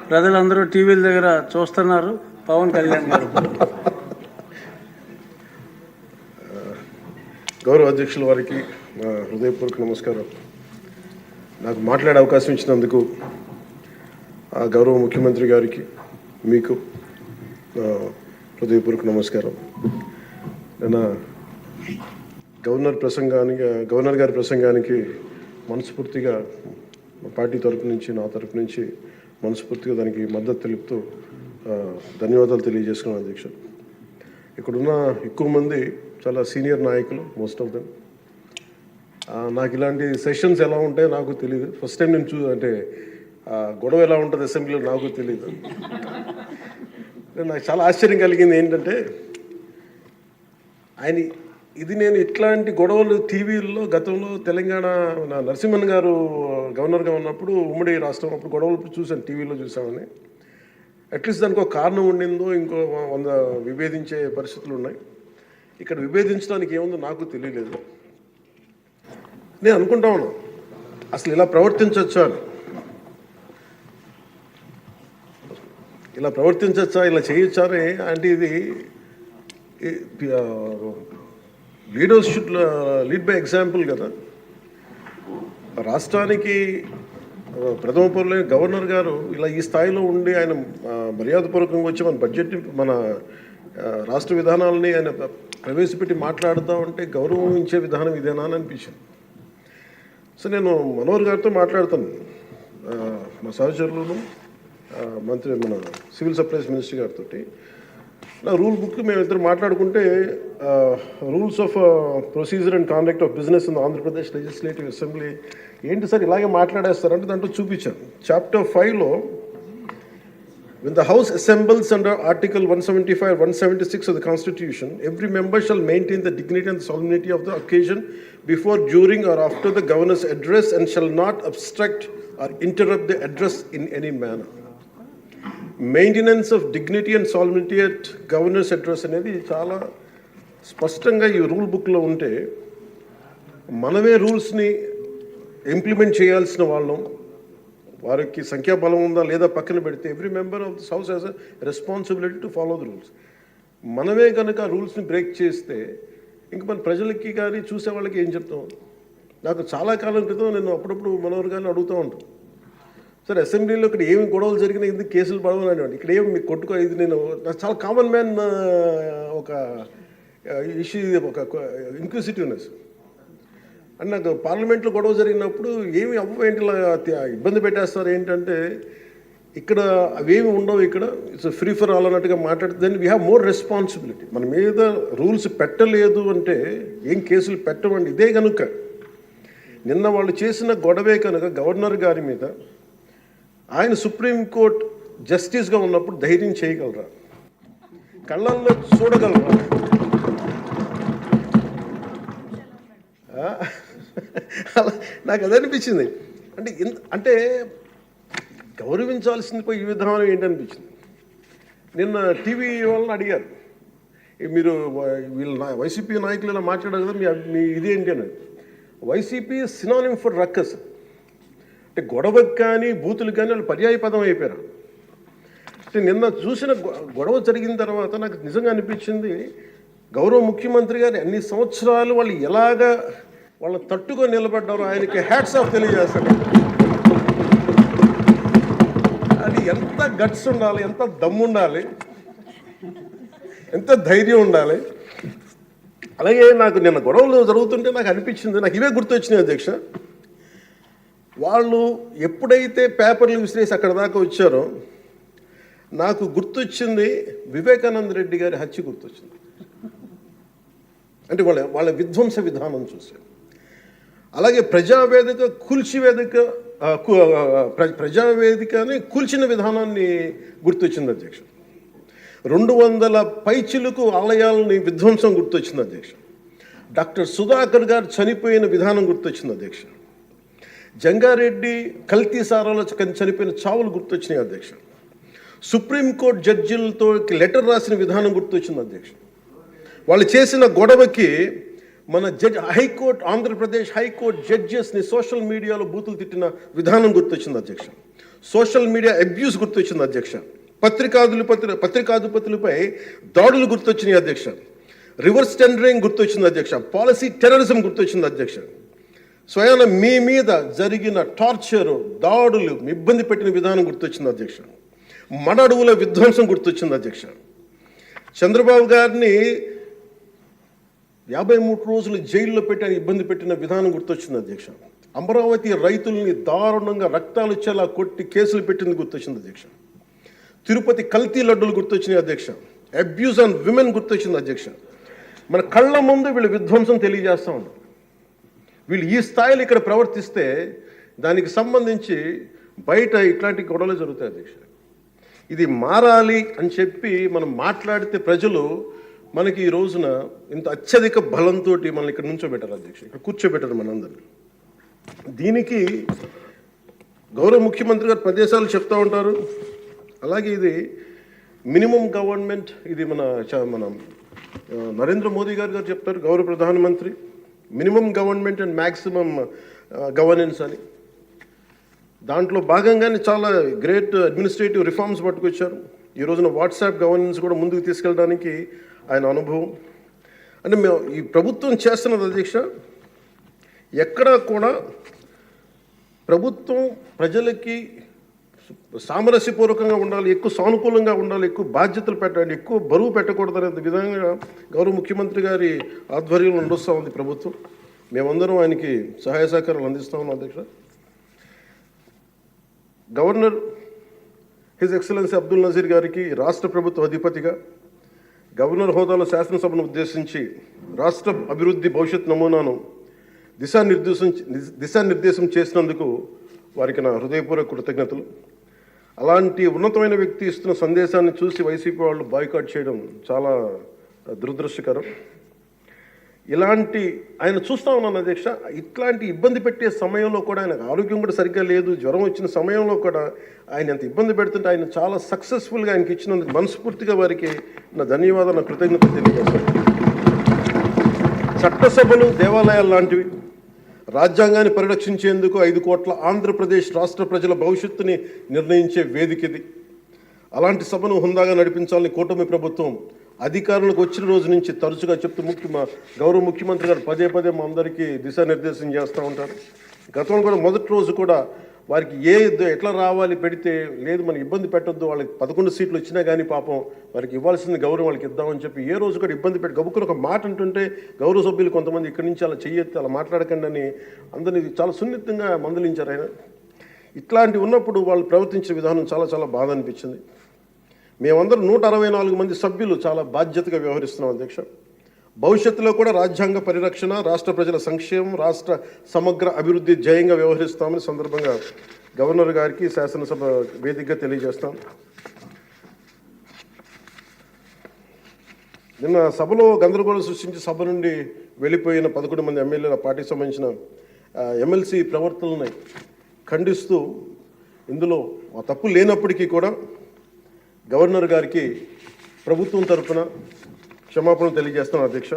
ప్రజలందరూ టీవీల దగ్గర చూస్తున్నారు పవన్ కళ్యాణ్ గారు. గౌరవ అధ్యక్షుల వారికి హృదయపూర్వక నమస్కారం. నాకు మాట్లాడే అవకాశం ఇచ్చినందుకు గౌరవ ముఖ్యమంత్రి గారికి మీకు హృదయపూర్వక నమస్కారం. నేను గవర్నర్ గారి ప్రసంగానికి మనస్ఫూర్తిగా పార్టీ తరపు నుంచి నా తరపు నుంచి మనస్ఫూర్తిగా దానికి మద్దతు తెలుపుతూ ధన్యవాదాలు తెలియజేసుకున్నాను అధ్యక్షుడు. ఇక్కడున్న ఎక్కువ మంది చాలా సీనియర్ నాయకులు, మోస్ట్ ఆఫ్ దెమ్. నాకు ఇలాంటి సెషన్స్ ఎలా ఉంటాయో నాకు తెలియదు. ఫస్ట్ టైం నేను అంటే గొడవ ఎలా ఉంటుంది అసెంబ్లీలో నాకు తెలియదు. నాకు చాలా ఆశ్చర్యం కలిగింది ఏంటంటే నేను ఇట్లాంటి గొడవలు టీవీల్లో గతంలో తెలంగాణ నరసింహన్ గారు గవర్నర్గా ఉన్నప్పుడు ఉమ్మడి రాష్ట్రం అప్పుడు గొడవలు చూశాను, టీవీలో చూసామని. అట్లీస్ట్ దానికి ఒక కారణం ఉండిందో ఇంకో 100 విభేదించే పరిస్థితులు ఉన్నాయి. ఇక్కడ విభేదించడానికి ఏముందో నాకు తెలియలేదు. నేను అనుకుంటా ఉన్నాను అసలు ఇలా ప్రవర్తించవచ్చా అని, ఇలా చేయొచ్చా అని. అంటే ఇది leaders should lead by example కదా. రాష్ట్రానికి ప్రథమ పౌరులైన గవర్నర్ గారు ఇలా ఈ స్థాయిలో ఉండి ఆయన మర్యాదపూర్వకంగా వచ్చి మన బడ్జెట్ మన రాష్ట్ర విధానాలని ఆయన ప్రవేశపెట్టి మాట్లాడుతూ ఉంటే గౌరవించే విధానం ఇదేనా అని అనిపించింది. సో నేను మనోహర్ గారితో మాట్లాడుతాను, మా సహచరులను మంత్రి మన సివిల్ సప్లైస్ మినిస్టర్ గారితో. నా రూల్ బుక్ మేమిద్దరు మాట్లాడుకుంటే rules of procedure and conduct of business in Andhra Pradesh legislative assembly ఏంటి సార్ ఇలాగే మాట్లాడేస్తారంటే దాంట్లో చూపించాను. చాప్టర్ 5లో when the house assembles under article 175 176 of the constitution, every member shall maintain the dignity and solemnity of the occasion before, during or after the governor's address and shall not obstruct or interrupt the address in any manner. Maintenance of dignity and solidity at governors address అనేది చాలా స్పష్టంగా ఈ rule బుక్లో ఉంటే మనమే రూల్స్ని implement చేయాల్సిన వాళ్ళం. వారికి సంఖ్యాబలం ఉందా లేదా పక్కన పెడితే every member of this house has a responsibility to follow the rules. మనమే కనుక రూల్స్ని బ్రేక్ చేస్తే ఇంక మన ప్రజలకి కానీ చూసే వాళ్ళకి ఏం చెప్తాం. నాకు చాలా కాలం క్రితం నేను అప్పుడప్పుడు మనోహర్ గారిని అడుగుతూ ఉంటాను, సార్ అసెంబ్లీలో ఇక్కడ ఏమి గొడవలు జరిగినా ఎందుకు కేసులు పడవని. ఇక్కడ ఏమి మీకు కొట్టుకో, ఇది నేను నాకు చాలా కామన్ మ్యాన్ ఒక ఇష్యూ, ఒక ఇన్క్విజిటివ్నెస్. అండ్ నాకు పార్లమెంట్లో గొడవ జరిగినప్పుడు ఏమి ఏంటి ఇబ్బంది పెట్టేస్తారు ఏంటంటే ఇక్కడ అవేమి ఉండవు, ఇక్కడ ఇట్స్ ఫ్రీ ఫర్ ఆల్ అన్నట్టుగా మాట్లాడితే then we have more responsibility. మన మీద రూల్స్ పెట్టలేదు అంటే ఏం కేసులు పెట్టమండి. ఇదే కనుక నిన్న వాళ్ళు చేసిన గొడవే కనుక గవర్నర్ గారి మీద ఆయన సుప్రీంకోర్టు జస్టిస్గా ఉన్నప్పుడు ధైర్యం చేయగలరా, కళ్ళల్లో చూడగలరా? నాకు అది అనిపించింది. అంటే గౌరవించాల్సింది పోయి ఈ విధానం ఏంటనిపించింది. నిన్న టీవీ వాళ్ళని అడిగారు, మీరు వీళ్ళ వైసీపీ నాయకులు ఇలా మాట్లాడారు కదా, మీ ఇదేంటి అని. YCP synonym for ruckus. అంటే గొడవకు కానీ బూతులు కానీ వాళ్ళు పర్యాయ పదం అయిపోయారు. అంటే నిన్న చూసిన గొడవ జరిగిన తర్వాత నాకు నిజంగా అనిపించింది, గౌరవ ముఖ్యమంత్రి గారు అన్ని సంవత్సరాలు వాళ్ళు ఎలాగా వాళ్ళని తట్టుకొని నిలబడ్డారో ఆయనకి హ్యాట్స్ ఆఫ్ తెలియజేస్తాడు. అది ఎంత గట్స్ ఉండాలి, ఎంత దమ్ము ఉండాలి, ఎంత ధైర్యం ఉండాలి. అలాగే నాకు నిన్న గొడవలు జరుగుతుంటే నాకు అనిపించింది, నాకు ఇవే గుర్తొచ్చినాయి అధ్యక్ష. వాళ్ళు ఎప్పుడైతే పేపర్లు విసిరేసి అక్కడ దాకా వచ్చారో నాకు గుర్తొచ్చింది వివేకానంద రెడ్డి గారి హత్య గుర్తొచ్చింది. అంటే వాళ్ళ విధ్వంస విధానం చూశారు. అలాగే ప్రజావేదికని కూల్చిన విధానాన్ని గుర్తొచ్చింది అధ్యక్ష. 200 పైచిలకు ఆలయాలని విధ్వంసం గుర్తొచ్చింది అధ్యక్ష. డాక్టర్ సుధాకర్ గారు చనిపోయిన విధానం గుర్తొచ్చింది అధ్యక్ష. జంగారెడ్డి కల్తీ సారాలో చనిపోయిన చావులు గుర్తొచ్చినాయి అధ్యక్ష. సుప్రీంకోర్టు జడ్జిలతో లెటర్ రాసిన విధానం గుర్తొచ్చింది అధ్యక్ష. వాళ్ళు చేసిన గొడవకి మన హైకోర్టు, ఆంధ్రప్రదేశ్ హైకోర్టు జడ్జెస్ని సోషల్ మీడియాలో బూతులు తిట్టిన విధానం గుర్తొచ్చింది అధ్యక్ష. సోషల్ మీడియా అబ్యూస్ గుర్తొచ్చింది అధ్యక్ష, పత్రికాధిపతులపై దాడులు వచ్చినాయి అధ్యక్ష, రివర్స్ టెండరింగ్ గుర్తొచ్చింది అధ్యక్ష, పాలసీ టెర్రరిజం గుర్తొచ్చింది అధ్యక్ష, స్వయాన మీ మీద జరిగిన టార్చరు, దాడులు, ఇబ్బంది పెట్టిన విధానం గుర్తొచ్చింది అధ్యక్ష, మడ అడవుల విధ్వంసం గుర్తొచ్చింది అధ్యక్ష, చంద్రబాబు గారిని 53 రోజులు జైల్లో పెట్టి ఇబ్బంది పెట్టిన విధానం గుర్తొచ్చింది అధ్యక్ష, అమరావతి రైతుల్ని దారుణంగా రక్తాలు వచ్చేలా కొట్టి కేసులు పెట్టింది గుర్తొచ్చింది అధ్యక్ష, తిరుపతి కల్తీ లడ్డులు గుర్తొచ్చినాయి అధ్యక్ష, అబ్యూస్ ఆన్ విమెన్ గుర్తొచ్చింది అధ్యక్ష. మన కళ్ళ ముందు వీళ్ళు విధ్వంసం తెలియజేస్తూ ఉన్నారు. వీళ్ళు ఈ స్థాయిలో ఇక్కడ ప్రవర్తిస్తే దానికి సంబంధించి బయట ఇట్లాంటి గొడవలు జరుగుతాయి అధ్యక్ష. ఇది మారాలి అని చెప్పి మనం మాట్లాడితే ప్రజలు మనకి ఈ రోజున ఇంత అత్యధిక బలంతో మనల్ని ఇక్కడ నుంచోబెట్టారు అధ్యక్ష, ఇక్కడ కూర్చోబెట్టారు మనందరినీ. దీనికి గౌరవ ముఖ్యమంత్రి గారు ప్రదేశాలు చెప్తూ ఉంటారు. అలాగే ఇది మినిమం గవర్నమెంట్, ఇది మన నరేంద్ర మోదీ గారు చెప్తారు, గౌరవ ప్రధానమంత్రి, minimum government and maximum governance అని. దాంట్లో భాగంగానే చాలా గ్రేట్ అడ్మినిస్ట్రేటివ్ రిఫార్మ్స్ పట్టుకొచ్చారు. ఈ రోజున వాట్సాప్ గవర్నెన్స్ కూడా ముందుకు తీసుకెళ్ళడానికి ఆయన అనుభవం. అంటే మేము ఈ ప్రభుత్వం చేస్తున్నది అధ్యక్ష, ఎక్కడా కూడా ప్రభుత్వం ప్రజలకి సామరస్యపూర్వకంగా ఉండాలి, ఎక్కువ సానుకూలంగా ఉండాలి, ఎక్కువ బాధ్యతలు పెట్టాలి, ఎక్కువ బరువు పెట్టకూడదు అనే విధంగా గౌరవ ముఖ్యమంత్రి గారి ఆధ్వర్యంలో నడుస్తూ ఉంది ప్రభుత్వం. మేమందరం ఆయనకి సహాయ సహకారాలు అందిస్తూ ఉన్నాం అధ్యక్ష. Governor his excellency Abdul Nazeer గారికి రాష్ట్ర ప్రభుత్వ అధిపతిగా గవర్నర్ హోదాలో శాసనసభను ఉద్దేశించి రాష్ట్ర అభివృద్ధి భవిష్యత్ నమూనాను దిశానిర్దేశం చేసినందుకు వారికి నా హృదయపూర్వక కృతజ్ఞతలు. అలాంటి ఉన్నతమైన వ్యక్తి ఇస్తున్న సందేశాన్ని చూసి వైసీపీ వాళ్ళు బాయ్కాట్ చేయడం చాలా దురదృష్టకరం. ఇలాంటి ఆయన చూస్తూ ఉన్నాను అధ్యక్ష, ఇట్లాంటి ఇబ్బంది పెట్టే సమయంలో కూడా ఆయనకు ఆరోగ్యం కూడా సరిగ్గా లేదు, జ్వరం వచ్చిన సమయంలో కూడా ఆయన ఎంత ఇబ్బంది పెడుతుంటే ఆయన చాలా సక్సెస్ఫుల్గా ఆయనకి ఇచ్చినందుకు మనస్ఫూర్తిగా వారికి నా ధన్యవాదాలు, నా కృతజ్ఞతలు తెలియజేస్తాను. చట్టసభలు దేవాలయాలు లాంటివి, రాజ్యాంగాన్ని పరిరక్షించేందుకు 5 కోట్ల ఆంధ్రప్రదేశ్ రాష్ట్ర ప్రజల భవిష్యత్తుని నిర్ణయించే వేదిక ఇది. అలాంటి సభను హుందాగా నడిపించాలని కూటమి ప్రభుత్వం అధికారులకు వచ్చిన రోజు నుంచి తరచుగా చెప్తూ గౌరవ ముఖ్యమంత్రి గారు పదే మా అందరికీ దిశానిర్దేశం చేస్తూ ఉంటారు. గతంలో కూడా మొదటి రోజు కూడా వారికి ఎట్లా రావాలి పెడితే లేదు మనం ఇబ్బంది పెట్టొద్దు, వాళ్ళకి 11 సీట్లు వచ్చినా కానీ పాపం వారికి ఇవ్వాల్సిన గౌరవం వాళ్ళకి ఇద్దామని చెప్పి ఏ రోజు కూడా ఇబ్బంది పెట్టి గబుక్కుని ఒక మాట అంటుంటే గౌరవ సభ్యులు కొంతమంది ఇక్కడి నుంచి అలా చెయ్యొద్దు, అలా మాట్లాడకండి అని అందరినీ చాలా సున్నితంగా మందలించారు ఆయన. ఇట్లాంటి ఉన్నప్పుడు వాళ్ళు ప్రవర్తించే విధానం చాలా బాధ అనిపించింది. మేమందరం 164 మంది సభ్యులు చాలా బాధ్యతగా వ్యవహరిస్తున్నాం అధ్యక్ష. భవిష్యత్తులో కూడా రాజ్యాంగ పరిరక్షణ, రాష్ట్ర ప్రజల సంక్షేమం, రాష్ట్ర సమగ్ర అభివృద్ధి జయంగా వ్యవహరిస్తామని సందర్భంగా గవర్నర్ గారికి శాసనసభ వేదికగా తెలియజేస్తాం. నిన్న సభలో గందరగోళం సృష్టించి సభ నుండి వెళ్ళిపోయిన 11 మంది ఎమ్మెల్యేల పార్టీకి సంబంధించిన ఎమ్మెల్సీ ప్రవర్తనని ఖండిస్తూ ఇందులో ఆ తప్పు లేనప్పటికీ కూడా గవర్నర్ గారికి ప్రభుత్వం తరఫున క్షమాపణ తెలియజేస్తాను అధ్యక్ష.